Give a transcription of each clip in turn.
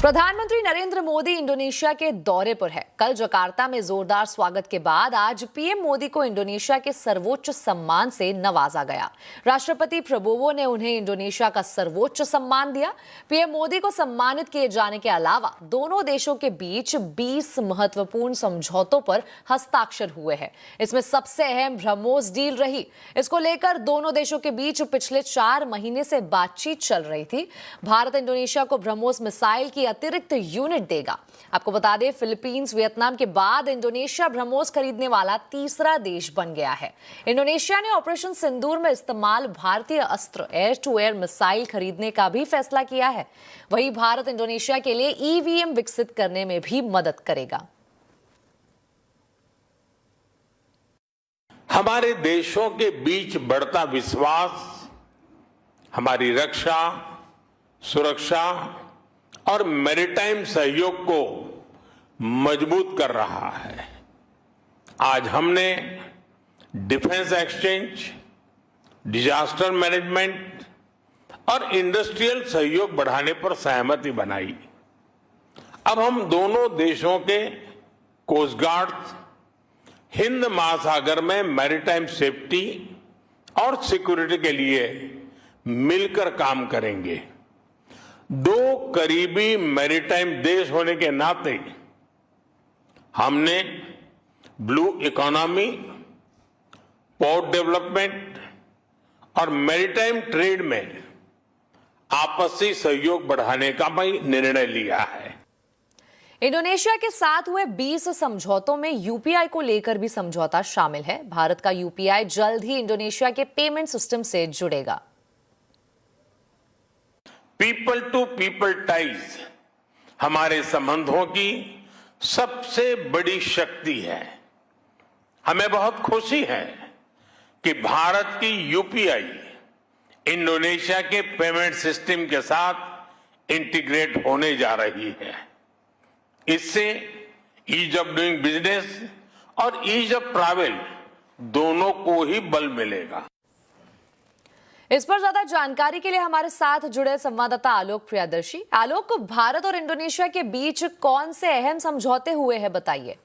प्रधानमंत्री नरेंद्र मोदी इंडोनेशिया के दौरे पर है। कल जकार्ता में जोरदार स्वागत के बाद आज पीएम मोदी को इंडोनेशिया के सर्वोच्च सम्मान से नवाजा गया। राष्ट्रपति प्रबोवो ने उन्हें इंडोनेशिया का सर्वोच्च सम्मान दिया। पीएम मोदी को सम्मानित किए जाने के अलावा दोनों देशों के बीच 20 महत्वपूर्ण समझौतों पर हस्ताक्षर हुए हैं। इसमें सबसे अहम ब्रह्मोस डील रही। इसको लेकर दोनों देशों के बीच पिछले 4 महीने से बातचीत चल रही थी। भारत इंडोनेशिया को ब्रह्मोस मिसाइल की अतिरिक्त यूनिट देगा। आपको बता दें, फिलीपींस वियतनाम के बाद इंडोनेशिया ब्रह्मोस खरीदने वाला तीसरा देश बन गया है। इंडोनेशिया ने ऑपरेशन सिंदूर में इस्तेमाल भारतीय अस्त्र एयर टू एयर मिसाइल खरीदने का भी फैसला किया है। वहीं भारत इंडोनेशिया के लिए ईवीएम विकसित करने में भी मदद करेगा। हमारे देशों के बीच बढ़ता विश्वास हमारी रक्षा, सुरक्षा और मैरीटाइम सहयोग को मजबूत कर रहा है। आज हमने डिफेंस एक्सचेंज, डिजास्टर मैनेजमेंट और इंडस्ट्रियल सहयोग बढ़ाने पर सहमति बनाई। अब हम दोनों देशों के कोस्ट गार्ड हिंद महासागर में मैरीटाइम सेफ्टी और सिक्योरिटी के लिए मिलकर काम करेंगे। दो करीबी मैरीटाइम देश होने के नाते हमने ब्लू इकोनॉमी, पोर्ट डेवलपमेंट और मैरीटाइम ट्रेड में आपसी सहयोग बढ़ाने का भी निर्णय लिया है। इंडोनेशिया के साथ हुए 20 समझौतों में यूपीआई को लेकर भी समझौता शामिल है। भारत का यूपीआई जल्द ही इंडोनेशिया के पेमेंट सिस्टम से जुड़ेगा। पीपल टू पीपल टाइज हमारे संबंधों की सबसे बड़ी शक्ति है। हमें बहुत खुशी है कि भारत की यूपीआई इंडोनेशिया के पेमेंट सिस्टम के साथ इंटीग्रेट होने जा रही है। इससे ईज ऑफ डूइंग बिजनेस और ईज ऑफ ट्रैवल दोनों को ही बल मिलेगा। इस पर ज्यादा जानकारी के लिए हमारे साथ जुड़े संवाददाता आलोक प्रियदर्शी। आलोक, भारत और इंडोनेशिया के बीच कौन से अहम समझौते हुए हैं, बताइए।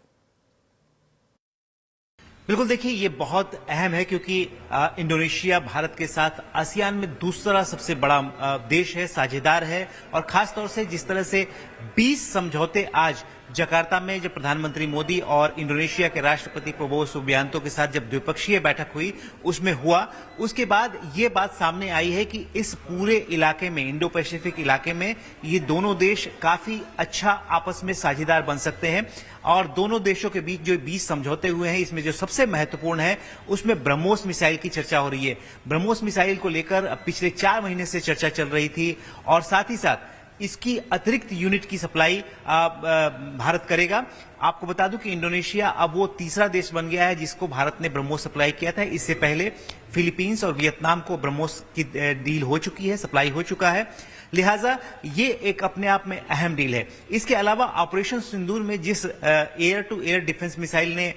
बिल्कुल, देखिए ये बहुत अहम है क्योंकि इंडोनेशिया भारत के साथ आसियान में दूसरा सबसे बड़ा देश है, साझेदार है। और खास तौर से जिस तरह से 20 समझौते आज जकार्ता में जब प्रधानमंत्री मोदी और इंडोनेशिया के राष्ट्रपति प्रबोवो सुबियांतो के साथ जब द्विपक्षीय बैठक हुई उसमें हुआ, उसके बाद ये बात सामने आई है कि इस पूरे इलाके में, इंडो पैसिफिक इलाके में, ये दोनों देश काफी अच्छा आपस में साझेदार बन सकते हैं। और दोनों देशों के बीच जो 20 समझौते हुए हैं, इसमें जो सबसे महत्वपूर्ण है उसमें ब्रह्मोस मिसाइल की चर्चा हो रही है। ब्रह्मोस मिसाइल को लेकर पिछले 4 महीने से चर्चा चल रही थी और साथ ही साथ इसकी अतिरिक्त यूनिट की सप्लाई भारत करेगा। आपको बता दूं कि इंडोनेशिया अब वो तीसरा देश बन गया है जिसको भारत ने ब्रह्मोस सप्लाई किया था। इससे पहले फिलीपींस और वियतनाम को ब्रह्मोस की डील हो चुकी है, सप्लाई हो चुका है। लिहाजा ये एक अपने आप में अहम डील है। इसके अलावा ऑपरेशन सिंदूर में जिस air to air defence missile ने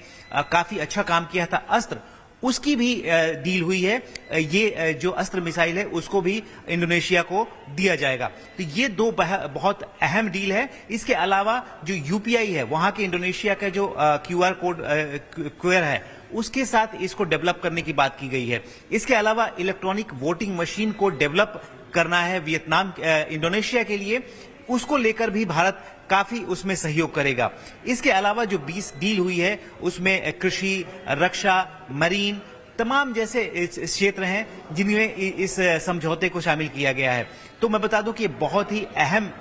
काफी अच्छा काम किया था, अस्त्र, उसकी भी डील हुई है। ये जो अस्त्र मिसाइल है उसको भी इंडोनेशिया को दिया जाएगा। तो ये दो बहुत अहम डील है। इसके अलावा जो यूपीआई है, वहां के इंडोनेशिया का जो क्यूआर कोड क्यूआर है, उसके साथ इसको डेवलप करने की बात की गई है। इसके अलावा इलेक्ट्रॉनिक वोटिंग मशीन को डेवलप करना है वियतनाम इंडोनेशिया के लिए, उसको लेकर भी भारत काफी उसमें सहयोग करेगा। इसके अलावा जो 20 डील हुई है उसमें कृषि, रक्षा, मरीन, तमाम जैसे क्षेत्र हैं जिनमें इस समझौते को शामिल किया गया है। तो मैं बता दूं कि बहुत ही अहम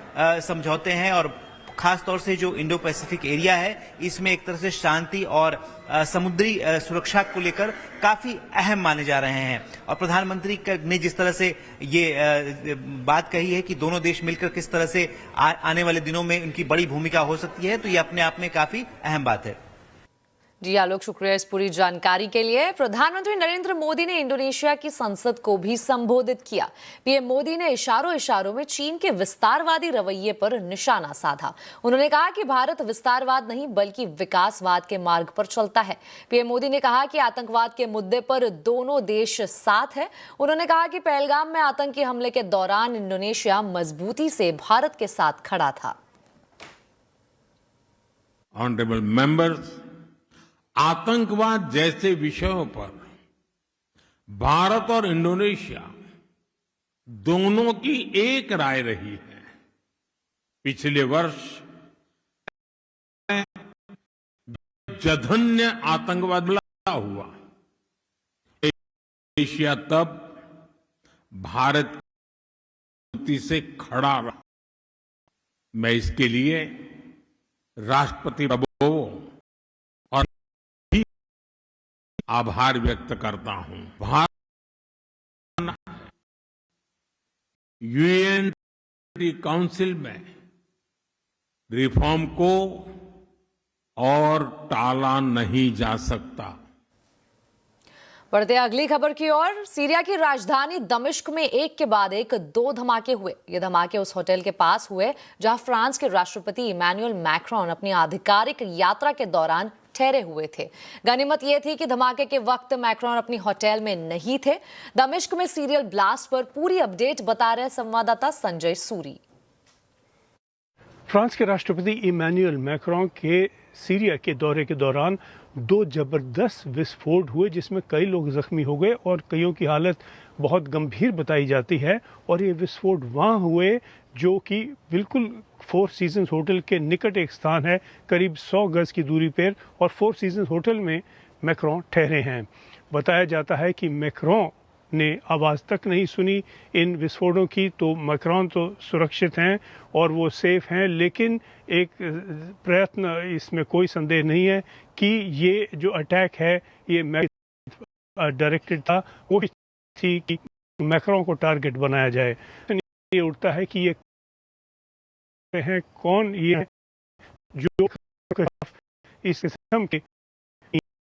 समझौते हैं और खास तौर से जो इंडो पैसिफिक एरिया है इसमें एक तरह से शांति और समुद्री सुरक्षा को लेकर काफी अहम माने जा रहे हैं। और प्रधानमंत्री ने जिस तरह से ये बात कही है कि दोनों देश मिलकर किस तरह से आने वाले दिनों में उनकी बड़ी भूमिका हो सकती है, तो ये अपने आप में काफी अहम बात है। जी आलोक, शुक्रिया इस पूरी जानकारी के लिए। प्रधानमंत्री नरेंद्र मोदी ने इंडोनेशिया की संसद को भी संबोधित किया। पीएम मोदी ने इशारों में चीन के विस्तारवादी रवैये पर निशाना साधा। उन्होंने कहा कि भारत विस्तारवाद नहीं बल्कि विकासवाद के मार्ग पर चलता है। पीएम मोदी ने कहा कि आतंकवाद के मुद्दे पर दोनों देश साथ है। उन्होंने कहा कि पहलगाम में आतंकी हमले के दौरान इंडोनेशिया मजबूती से भारत के साथ खड़ा था। ऑनरेबल मेंबर्स, आतंकवाद जैसे विषयों पर भारत और इंडोनेशिया दोनों की एक राय रही है। पिछले वर्ष जघन्य आतंकवाद हुआ, एशिया तब भारत से खड़ा रहा। मैं इसके लिए राष्ट्रपति प्रभुवो और आभार व्यक्त करता हूं। भारत यूएन काउंसिल में रिफॉर्म को और टाला नहीं जा सकता। बढ़ते अगली खबर की ओर। सीरिया की राजधानी दमिश्क में एक के बाद एक 2 धमाके हुए। ये धमाके उस होटल के पास हुए जहां फ्रांस के राष्ट्रपति इमैनुअल मैक्रोन अपनी आधिकारिक यात्रा के दौरान ठहरे हुए थे। गनीमत यह थी कि धमाके के वक्त मैक्रोन अपनी होटल में नहीं थे। दमिश्क में सीरियल ब्लास्ट पर पूरी अपडेट बता रहे संवाददाता संजय सूरी। फ्रांस के राष्ट्रपति इमैनुअल मैक्रोन के सीरिया के दौरे के दौरान 2 जबरदस्त विस्फोट हुए जिसमें कई लोग जख्मी हो गए और कईयों की हालत बहुत गंभीर बताई जाती है। और ये विस्फोट वहाँ हुए जो कि बिल्कुल 4 सीजन्स होटल के निकट एक स्थान है, करीब 100 गज की दूरी पर, और 4 सीजन्स होटल में मैक्रोन ठहरे हैं। बताया जाता है कि मैक्रोन ने आवाज़ तक नहीं सुनी इन विस्फोटों की, तो मैक्रोन तो सुरक्षित हैं और वो सेफ हैं। लेकिन एक प्रयत्न, इसमें कोई संदेह नहीं है कि ये जो अटैक है ये डायरेक्टेड था, वो थी कि मैक्रोन को टारगेट बनाया जाए। ये उठता है कि ये है कौन, ये है जो इस किस्म के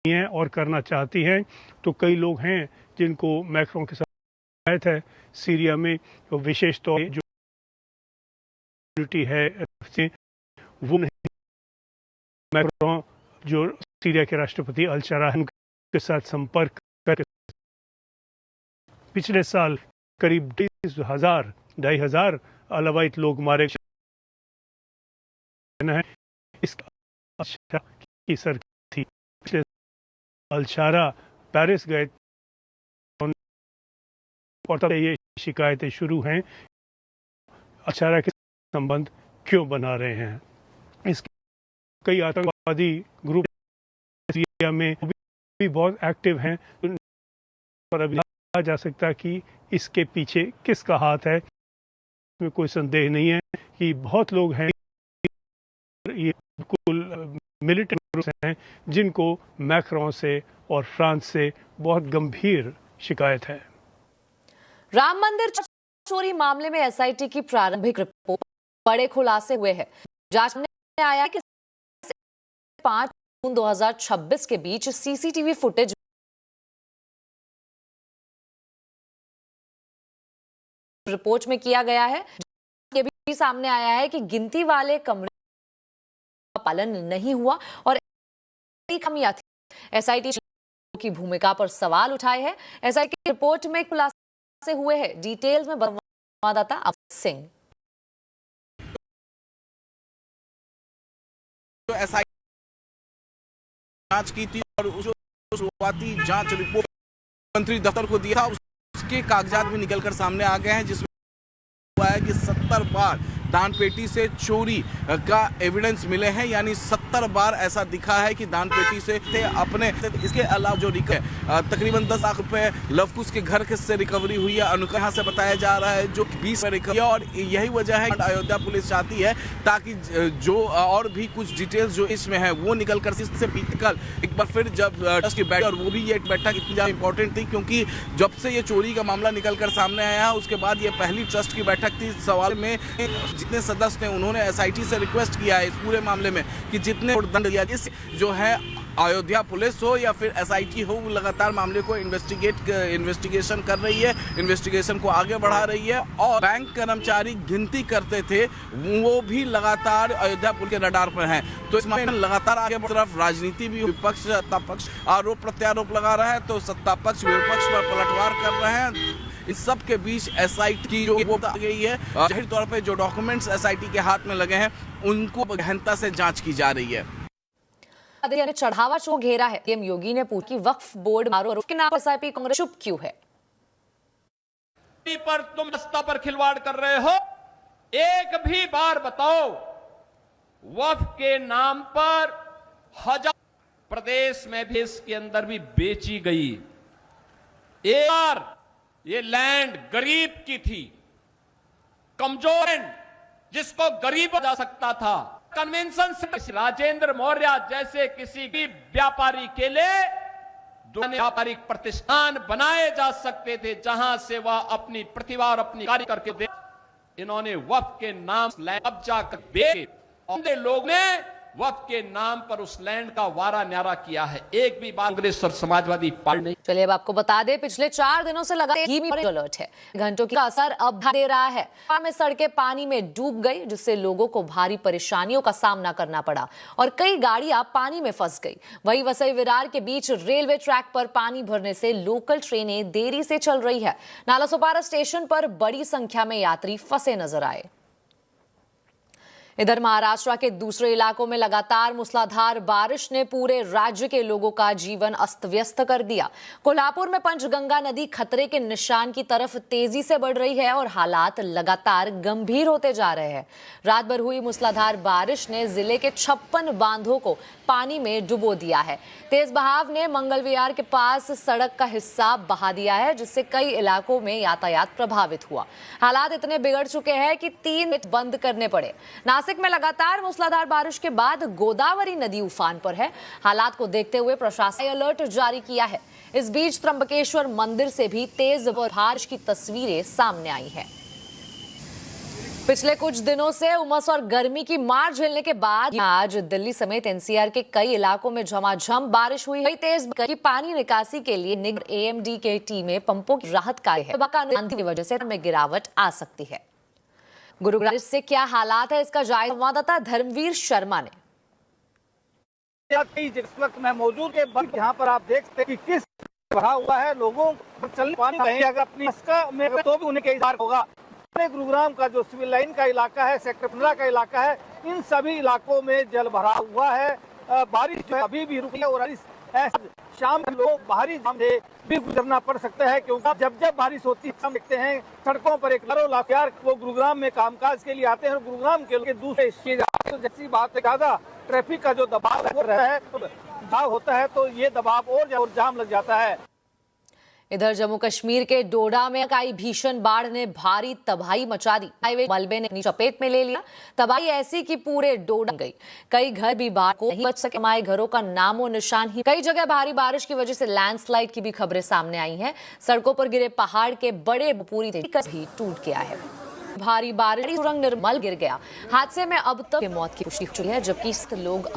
हैं और करना चाहती हैं। तो कई लोग हैं जिनको मैक्रोन के साथ है सीरिया में, तो विशेष तौर जो है वो नहीं। मैक्रोन जो सीरिया के राष्ट्रपति अल शरा के साथ संपर्क करके पिछले साल करीब 2,500 अलावाइट लोग मारे है। इसका की सर थी। पिछले अल शरा पेरिस गए और तब ये शिकायतें शुरू हैं, अल शरा के संबंध क्यों बना रहे हैं। इसके कई आतंकवादी ग्रुप सीरिया में भी बहुत एक्टिव हैं, पर अभी कहा जा सकता कि इसके पीछे किसका हाथ है, इसमें कोई संदेह नहीं है कि बहुत लोग हैं, ये बिल्कुल मिलिटेंट ग्रुप्स हैं जिनको मैक्रोन से और फ्रांस से बहुत गंभीर शिकायत है। राम मंदिर चोरी मामले में एसआईटी की प्रारंभिक रिपोर्ट बड़े खुलासे हुए हैं। जांच में आया कि 5 जून 2026 के बीच सीसीटीवी फुटेज रिपोर्ट में किया गया है। ये भी सामने आया है कि गिनती वाले कमरे का पालन नहीं हुआ और खामियां थी। एसआईटी की भूमिका पर सवाल उठाए हैं। एसआईटी की रिपोर्ट में खुलासे हुए हैं। डिटेल्स में संवाददाता अवध सिंह। तो एसआईटी जांच की थी और शुरुआती जांच रिपोर्ट मंत्री दफ्तर को दिया, उसके कागजात भी निकलकर सामने आ गए हैं, जिसमें हुआ है कि 70 बार दान पेटी से चोरी का एविडेंस मिले हैं। यानी 70 बार ऐसा दिखा है कि दान पेटी से अपने। इसके अलावा जो तकरीबन 10 लाख रुपए लवकुश के घर से रिकवरी हुई है। अनुकहा से बताया जा रहा है जो 20 में रिकवरी, और यही वजह है अयोध्या पुलिस चाहती है ताकि जो और भी कुछ डिटेल्स जो इसमें है वो निकल कर इससे बीतकल एक बार फिर जब ट्रस्ट की बैठक, और वो भी ये बैठक इतनी ज्यादा इंपॉर्टेंट थी क्योंकि जब से ये चोरी का मामला निकल कर सामने आया उसके बाद ये पहली ट्रस्ट की बैठक थी। सवाल में जितने सदस्य ने उन्होंने एसआईटी से रिक्वेस्ट किया है इस पूरे मामले में कि जितने दंड दिया जो है अयोध्या पुलिस हो या फिर एसआईटी हो, वो लगातार मामले को इन्वेस्टिगेशन कर रही है, इन्वेस्टिगेशन को आगे बढ़ा रही है। और बैंक कर्मचारी गिनती करते थे वो भी लगातार अयोध्या पुलिस के रडार पर हैं। तो इस मामले में लगातार आगे बढ़ तरफ राजनीति भी, विपक्ष सत्ता पक्ष आरोप प्रत्यारोप लगा रहा है, तो सत्ता पक्ष विपक्ष पर पलटवार कर रहे हैं। इस सब के बीच एसआईटी की जो वो आ गई है, जाहिर तौर पे जो डॉक्यूमेंट्स एसआईटी के हाथ में लगे हैं उनको गहनता से जांच की जा रही है। ने चढ़ावा शो घेरा है। पीएम योगी ने पूछा कि वक्फ बोर्ड मारो के नाम पर एसआईपी कांग्रेस चुप क्यों है। पर तुम रास्ता पर खिलवाड़ कर रहे हो, एक भी बार बताओ वक्फ के नाम पर हजार प्रदेश में भी इसके अंदर भी बेची गई। एक बार ये लैंड गरीब की थी, कमजोर लैंड जिसको गरीब जा सकता था। कन्वेंशन से राजेंद्र मौर्य जैसे किसी भी व्यापारी के लिए व्यापारिक प्रतिष्ठान बनाए जा सकते थे जहां से वह अपनी प्रतिभा और अपनी कार्य करके दे। इन्होंने वक्फ के नाम कब्जा कर बेचे। लोग ने वक्फ के नाम पर उस लैंड का वारा न्यारा किया है। एक भी बार कांग्रेस और समाजवादी पार्टी नहीं। चलिए अब आपको बता दें, पिछले 4 दिनों से लगातार धीमी अलर्ट है। घंटों का असर अब दे रहा है। में सड़कें पानी में डूब गई, जिससे लोगों को भारी परेशानियों का सामना करना पड़ा और कई गाड़ियां पानी में फंस गई। वहीं वसई विरार के बीच रेलवे ट्रैक पर पानी भरने से लोकल ट्रेनें देरी से चल रही है। नालासोपारा स्टेशन पर बड़ी संख्या में यात्री फंसे नजर आए। इधर महाराष्ट्र के दूसरे इलाकों में लगातार मूसलाधार बारिश ने पूरे राज्य के लोगों का जीवन अस्त व्यस्त कर दिया। कोल्हापुर में पंचगंगा नदी खतरे के निशान की तरफ तेजी से बढ़ रही है और हालात लगातार गंभीर होते जा रहे हैं। रात भर हुई मूसलाधार बारिश ने जिले के 56 बांधों को पानी में डुबो दिया है। तेज बहाव ने मंगल विहार के पास सड़क का हिस्सा बहा दिया है, जिससे कई इलाकों में यातायात प्रभावित हुआ। हालात इतने बिगड़ चुके हैं कि 3 मिनट बंद करने पड़े। नासिक में लगातार मूसलाधार बारिश के बाद गोदावरी नदी उफान पर है। हालात को देखते हुए प्रशासन ने अलर्ट जारी किया है। इस बीच त्र्यंबकेश्वर मंदिर से भी तेज बारिश की तस्वीरें सामने आई हैं। पिछले कुछ दिनों से उमस और गर्मी की मार झेलने के बाद आज दिल्ली समेत एनसीआर के कई इलाकों में झमाझम बारिश हुई है। तेज की पानी निकासी के लिए निगम एएमडी के टीमें पंपों की राहत कार्य है। आंधी की वजह से में गिरावट आ सकती है। गुरुग्राम से क्या हालात है, इसका जायजा संवाददाता धर्मवीर शर्मा ने। जिस वक्त मैं मौजूद है यहाँ पर आप देख सकते हैं कि किस भरा हुआ है। लोगों को चलने पानी कहीं अगर अपनी में तो भी उन्हें कई बार होगा। गुरुग्राम का जो सिविल लाइन का इलाका है, सेक्टर 15 का इलाका है, इन सभी इलाकों में जल भरा हुआ है। बारिश जो है अभी भी रुकी है और शाम में लोग बाहरी जाम से भी गुजरना पड़ सकता है, क्योंकि जब जब बारिश होती है हम देखते हैं सड़कों पर एक लाखों वो गुरुग्राम में कामकाज के लिए आते हैं और गुरुग्राम के दूसरे तो जैसी बात है ज्यादा ट्रैफिक का जो दबाव है वो रहता है, तो दबाव होता है तो ये दबाव और जाम लग जाता है। इधर जम्मू कश्मीर के डोडा में आई भीषण बाढ़ ने भारी तबाही मचा दी। हाईवे मलबे ने अपनी चपेट में ले लिया। तबाही ऐसी कि पूरे डोडा गई। कई घर भी बाढ़ को नहीं बच सके। हमारे घरों का नामो निशान ही। कई जगह भारी बारिश की वजह से लैंडस्लाइड की भी खबरें सामने आई हैं। सड़कों पर गिरे पहाड़ के बड़े पूरी तरीके भी टूट गया है। भारी बारिश सुरंग निर्मल गिर गया। हादसे में अब तक मौत की पुष्टि हो चुकी है, जबकि लोग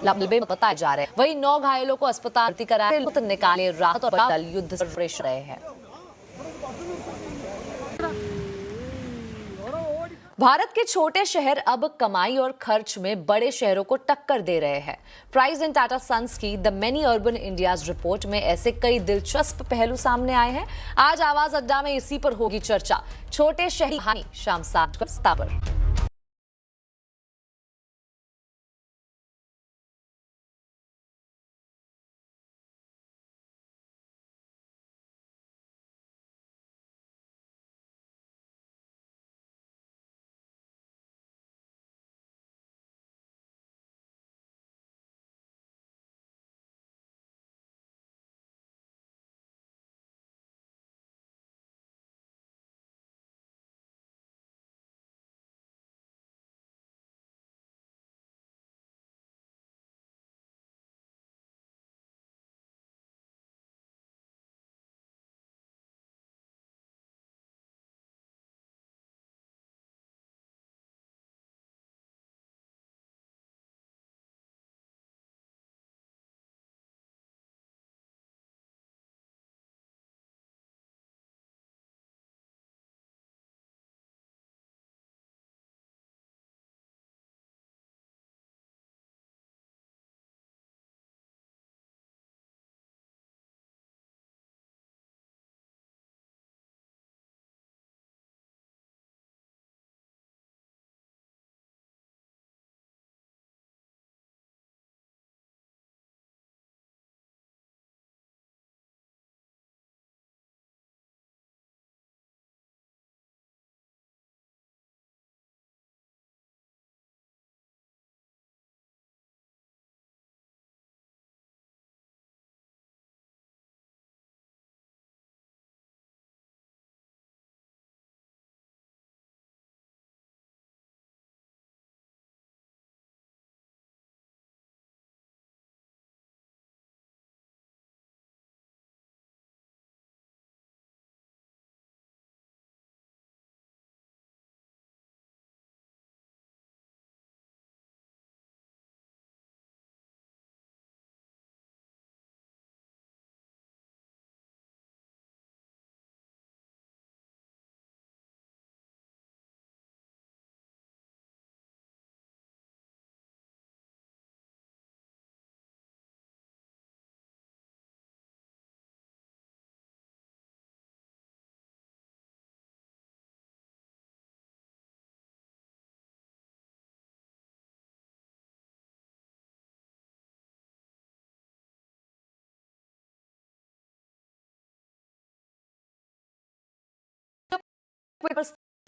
मलबे में बताए जा रहे हैं। वहीं 9 घायलों को अस्पताल भर्ती कराया, निकाले राहत और दल युद्ध कर रहे हैं। भारत के छोटे शहर अब कमाई और खर्च में बड़े शहरों को टक्कर दे रहे हैं। प्राइस एंड टाटा सन्स की the many urban India's report में ऐसे कई दिलचस्प पहलू सामने आए हैं। आज आवाज अड्डा में इसी पर होगी चर्चा। छोटे शहरी हानि शाम 7 पर।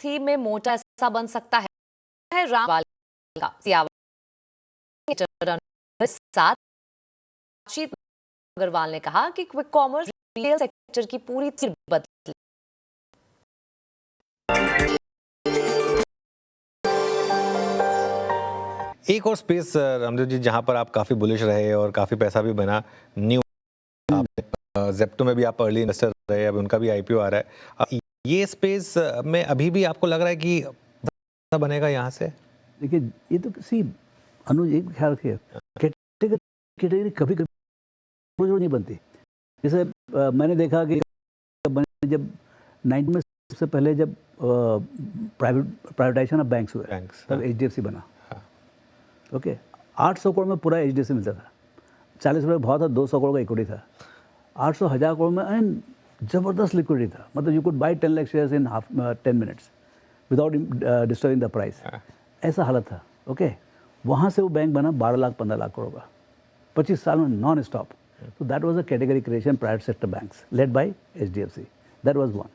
थीम में मोटा ऐसा बन सकता है रामपाल का साथ बातचीत अग्रवाल ने कहा कि क्विक कॉमर्स रिटेल सेक्टर की पूरी तरह बदल एक और स्पेस रामदेव जी जहां पर आप काफी बुलिश रहे और काफी पैसा भी बना, न्यू ज़ेप्टो में भी आप अर्ली इन्वेस्टर रहे, अभी उनका भी आईपीओ आ रहा है। अब ये स्पेस में अभी भी आपको लग रहा है कि बनेगा यहाँ से? देखिए ये तो किसी अनुज एक ख्याल रखिए, कैटेगरी कभी कभी नहीं बनती। जैसे मैंने देखा कि जब 90 में सबसे पहले जब प्राइवेटाइजेशन ऑफ बैंक्स हुए तब HDFC बना। ओके 800 करोड़ में पूरा HDFC मिलता था, 40 रुपये भाव था, 200 करोड़ का इक्विटी था, 800,000 करोड़ में एंड जबरदस्त लिक्विडिटी था। मतलब you could by 10 lakh shares in 10 minutes without disturbing the price, ऐसा हालत था। ओके वहाँ से वो बैंक बना 12 लाख 15 लाख करोड़ का 25 साल में नॉन स्टॉप। तो that was a category creation, private sector banks led by HDFC, that was one.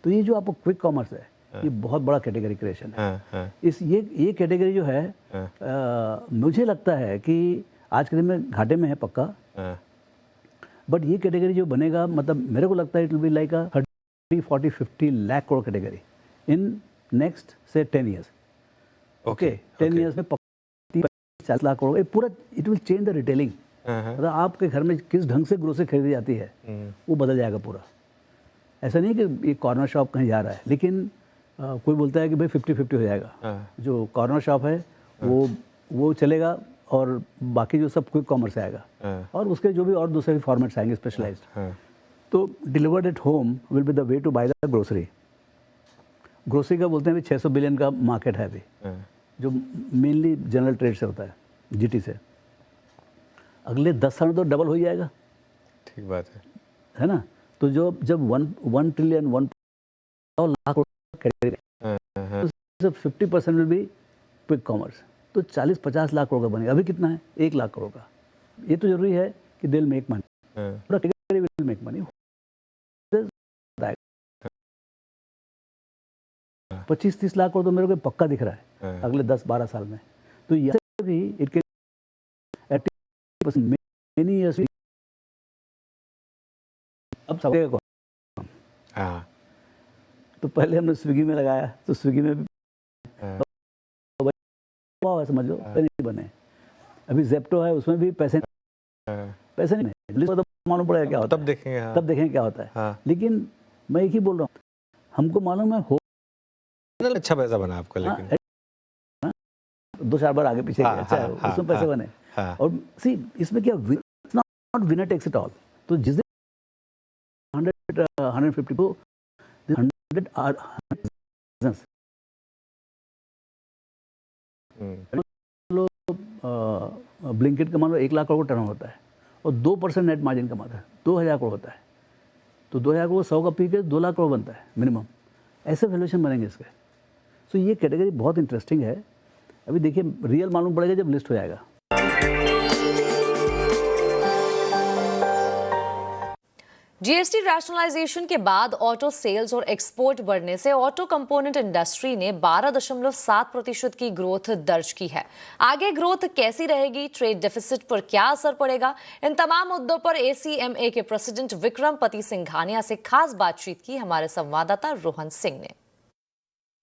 तो ये जो आपको क्विक कॉमर्स है ये बहुत बड़ा कैटेगरी क्रिएशन है। इस ये कैटेगरी जो है मुझे लगता है कि आज के दिन में घाटे में है पक्का, बट ये कैटेगरी जो बनेगा मतलब मेरे को लगता है it will be like a 30, 40, 50 lakh crore category in next से 10 ईयर्स। ओके 10 ईयर्स में 40 लाख करोड़ पूरा it will change the retailing. मतलब आपके घर में किस ढंग से ग्रोसरी खरीदी जाती है वो बदल जाएगा पूरा। ऐसा नहीं है कि ये कॉर्नर शॉप कहीं जा रहा है, लेकिन कोई बोलता है कि भाई 50-50 हो जाएगा। जो कॉर्नर शॉप है वो चलेगा और बाकी जो सब क्विक कॉमर्स आएगा और उसके जो भी और दूसरे फॉर्मेट्स आएंगे स्पेशलाइज्ड। तो delivered at home will be the way to buy the grocery. Grocery का बोलते हैं 600 बिलियन का मार्केट है अभी, जो मेनली जनरल ट्रेड से होता है, GT से। अगले 10 साल में तो डबल हो जाएगा। ठीक बात है ना। तो जो जब 1 ट्रिलियन 1 लाख तो 50% विल बी क्विक कॉमर्स, तो 40-50 लाख करोड़ का बनेगा। अभी कितना है 1 लाख करोड़ का। ये तो जरूरी है कि दे विल मेक मनी, पूरा category will make money. 25-30 lakh crore तो मेरे को पक्का दिख रहा है अगले 10-12 साल में। तो यहाँ भी इट कैन मेनी इयर्स। अब सब तो पहले हमने स्विगी में लगाया तो स्विगी में भी समझ लो नहीं बने। अभी ज़ेप्टो है उसमें भी पैसे नहीं, तो मालूम पड़ेगा क्या होता है, तब देखेंगे क्या होता है। लेकिन मैं एक ही बोल रहा हूँ, हमको मालूम है हो अच्छा पैसा बना आपका, लेकिन 2-4 बार आगे पीछे अच्छा है उसमें पैसे बने। और सी इसमें क्या not winner takes it all. तो जिस दिन 150 को 100 आर ब्लिंकिट का मान लो 1 लाख करोड़ टर्न होता है और 2% नेट मार्जिन कमाता है, 2000 करोड़ होता है। तो 2000 करोड़ 100 का पी के 2 लाख करोड़ बनता है मिनिमम। ऐसे वैल्यूएशन बनेंगे इसके। सो ये कैटेगरी बहुत इंटरेस्टिंग है। अभी देखिए रियल मालूम पड़ेगा जब लिस्ट हो जाएगा। जीएसटी रैशनलाइजेशन के बाद ऑटो सेल्स और एक्सपोर्ट बढ़ने से ऑटो कंपोनेंट इंडस्ट्री ने 12.7% की ग्रोथ दर्ज की है। आगे ग्रोथ कैसी रहेगी, ट्रेड डेफिसिट पर क्या असर पड़ेगा, इन तमाम मुद्दों पर ACMA के प्रेसिडेंट विक्रमपति सिंघानिया से खास बातचीत की हमारे संवाददाता रोहन सिंह ने।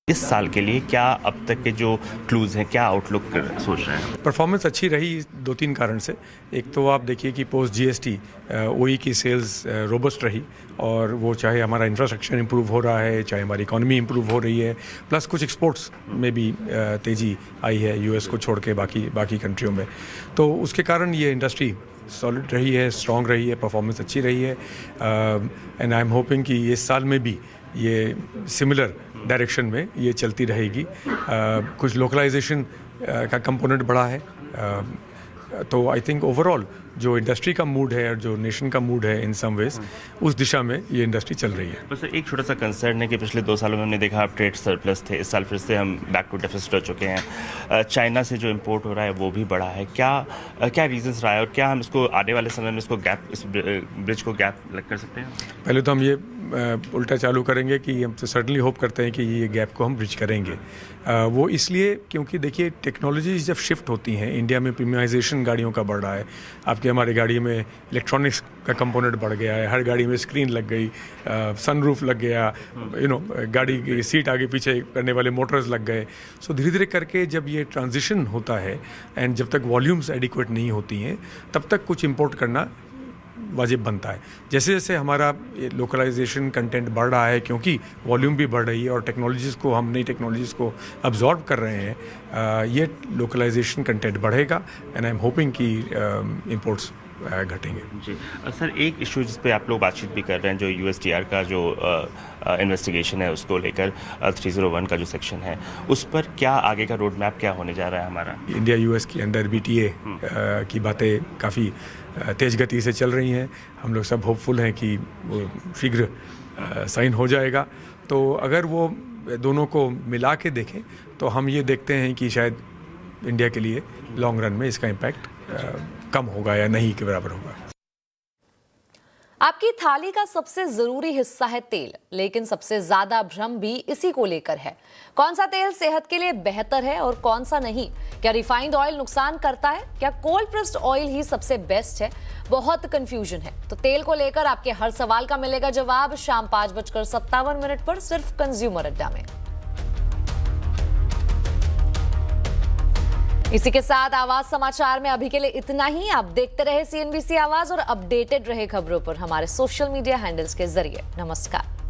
इस साल के लिए क्या अब तक के जो क्लूज हैं, क्या आउटलुक सोच रहे हैं? परफॉर्मेंस अच्छी रही 2-3 कारण से। एक तो आप देखिए कि पोस्ट GST OE की सेल्स रोबस्ट रही, और वो चाहे हमारा इंफ्रास्ट्रक्चर इंप्रूव हो रहा है, चाहे हमारी इकोनॉमी इंप्रूव हो रही है, प्लस कुछ एक्सपोर्ट्स में भी तेज़ी आई है US को छोड़ के बाकी कंट्रियों में। तो उसके कारण ये इंडस्ट्री सॉलिड रही है, स्ट्रॉन्ग रही है, परफॉर्मेंस अच्छी रही है। एंड आई एम होपिंग कि इस साल में भी ये सिमिलर डायरेक्शन में ये चलती रहेगी। कुछ लोकलाइजेशन का कंपोनेंट बढ़ा है, तो आई थिंक ओवरऑल जो इंडस्ट्री का मूड है और जो नेशन का मूड है इन सम वेज, उस दिशा में ये इंडस्ट्री चल रही है। बस एक छोटा सा कंसर्न है कि पिछले 2 सालों में हमने देखा आप ट्रेड सरप्लस थे, इस साल फिर से हम बैक टू डेफिसिट हो चुके हैं। चाइना से जो इम्पोर्ट हो रहा है वो भी बढ़ा है, क्या रीजंस रहा है और क्या हम इसको आने वाले समय में इसको गैप, इस ब्रिज को गैप कर सकते हैं? पहले तो हम ये उल्टा चालू करेंगे कि हम तो सर्टनली होप करते हैं कि ये गैप को हम ब्रिज करेंगे। वो इसलिए क्योंकि देखिए टैक्नोलॉजीज जब शिफ्ट होती हैं, इंडिया में प्रीमियमाइजेशन गाड़ियों का बढ़ रहा है, आपके हमारी गाड़ी में इलेक्ट्रॉनिक्स का कंपोनेंट बढ़ गया है, हर गाड़ी में स्क्रीन लग गई, सनरूफ लग गया, गाड़ी की सीट आगे पीछे करने वाले मोटर्स लग गए। सो धीरे धीरे करके जब ये ट्रांजिशन होता है एंड जब तक वॉल्यूम्स एडिक्वेट नहीं होती हैं तब तक कुछ इंपोर्ट करना वाजिब बनता है। जैसे जैसे हमारा लोकलाइजेशन कंटेंट बढ़ रहा है क्योंकि वॉल्यूम भी बढ़ रही है और टेक्नोलॉजीज़ को, हम नई टेक्नोलॉजीज़ को अब्जॉर्ब कर रहे हैं, ये लोकलाइजेशन कंटेंट बढ़ेगा एंड आई एम होपिंग कि इंपोर्ट्स घटेंगे। जी सर, एक इशू जिस पे आप लोग बातचीत भी कर रहे हैं, जो USTR का जो इन्वेस्टिगेशन है उसको लेकर 301 का जो सेक्शन है, उस पर क्या आगे का रोड मैप क्या होने जा रहा है हमारा? इंडिया US के अंदर BTA की बातें काफ़ी तेज़ गति से चल रही हैं। हम लोग सब होपफुल हैं कि वो शीघ्र साइन हो जाएगा। तो अगर वो दोनों को मिला के देखें तो हम ये देखते हैं कि शायद इंडिया के लिए लॉन्ग रन में इसका इम्पैक्ट कम होगा या नहीं के बराबर होगा। आपकी थाली का सबसे जरूरी हिस्सा है तेल, लेकिन सबसे ज्यादा भ्रम भी इसी को लेकर है। कौन सा तेल सेहत के लिए बेहतर है और कौन सा नहीं? क्या रिफाइंड ऑयल नुकसान करता है? क्या कोल्ड प्रेस्ड ऑयल ही सबसे बेस्ट है? बहुत कंफ्यूजन है। तो तेल को लेकर आपके हर सवाल का मिलेगा जवाब शाम 5:57 पर सिर्फ कंज्यूमर अड्डा में। इसी के साथ आवाज समाचार में अभी के लिए इतना ही। आप देखते रहे CNBC आवाज और अपडेटेड रहे खबरों पर हमारे सोशल मीडिया हैंडल्स के जरिए। नमस्कार।